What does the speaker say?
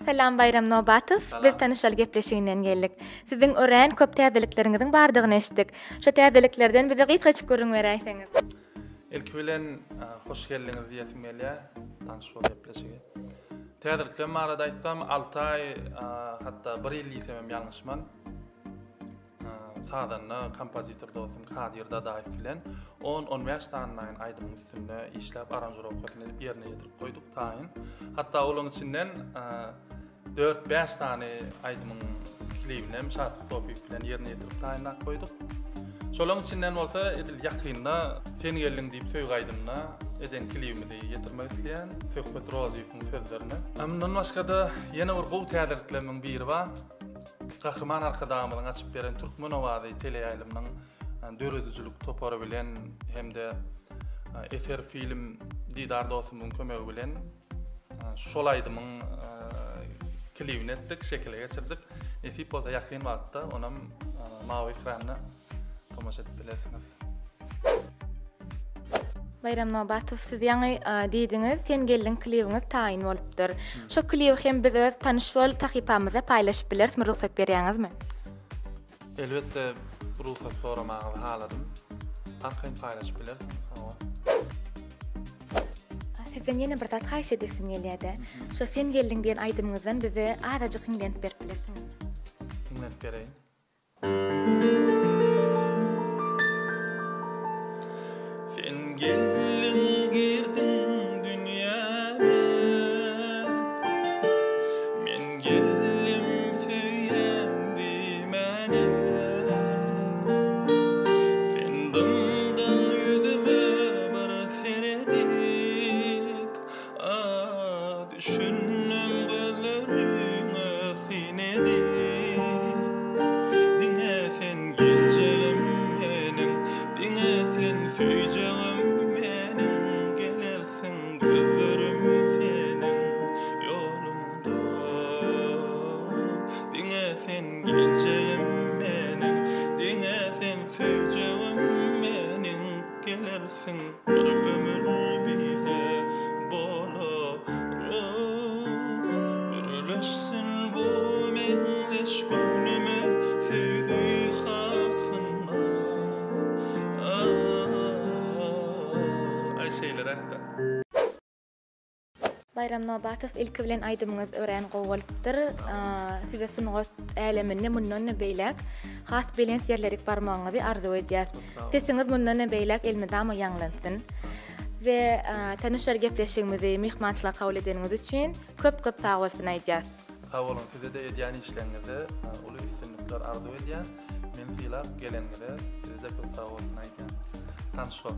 Selam Bayram Nobatov. Biz tanışal gepleşiginden geldik. Sizin ören köp täzelikleringizin bardygyny eşitdik. Şu täzeliklerden bize gıýtgaç görüň beräýsiňiz. İlk bilen hoş geldiniz diýesim gelýär. Tanışyp gepleşigi. Täzelikler marada aýtsam 6 ay hatta 1 ýyl diýsem ýalňyşman. Sadanna kompozitor dostum Kadir Dadaýew bilen 10-15 tanyň aýdym üstünde işläp aranjировкаsyny ýerine ýetirip goýduk taýyn. Hatta olaň içinden 4-5 tane aýdymyň klibine şartly topik bilen ýerine ýetirip taýynlap goýduk. Şolaň içinden bolsa edil ýakynda sen geldiň diýip söýg aýdymna eden klibimde ýetirmek isleýän Söhbet Roziýewiň sözlerini. Amdan başga da ýene bir gowy täzeliklerden biri bar. Kahraman arkadamyň açyp beren Türkmenowady teleýaýlymyň döredüjilik topary bilen hemde eser film Didar dostumyň kömegi bilen şol aýdymyň klibini etdik, şekile geçirdik. Nesip bolsa ýakyn wagtda onam mawy ekranda tomaşa edip bilesiňiz. Bayram Nobatov, siz ýaňy diýdiňiz, sen geldiň klibiňiz taýyn bolupdyr. Şo klibi hem biz öz tanışyl tahypamyzda paýlaşyp bilersmi, ruhsat berýäňizmi? Elbetde ruhsat soramagy haladym. Arkaň paýlaşyp bilersiň. Sizden ýene bir zat haýşa desim gelýärdi. Şo sen geldiň diýen aýdymyňyzdan bize arajyk hinglenip berip bilersiňiz. Hinglenip bereýin. Sen geldiň girdin dünýäme, men geldim söýendi meni. Sen dymdyň ýüzüme bir seredik, düşünüm gözleriňe sinedik. Diňe sen geljegim meniň, diňe sen söýjegim meniň, gelersiň gözlerim seniň ýolunda. Diňe sen geljegim meniň, diňe sen söýjegim meniň, gelersiň bir ömür bile bolar. Örleşsin bu meňleş gönlüme söýgi hakynda. Ay şeyler ahda. Bayram Nobatov, ilki bilen aýdymyňyz ören gowy bolupdyr. Size sunugat äleminde mundan beýlek has bilens ýerlerik barmagyňyzy arzu edýär. Sesiňiz mundan beýlek elmedama ýanglansyn. Ve tanışar gepleşigimizi mihmançylyk kabul edeniňiz üçin köp sag bolsun aýdýar. Sag bolun, size de edýän işleňizde uly üstünlikler arzu edýär. Men silap gelenlere size köp sag bolsun aýdýar. Tanışyp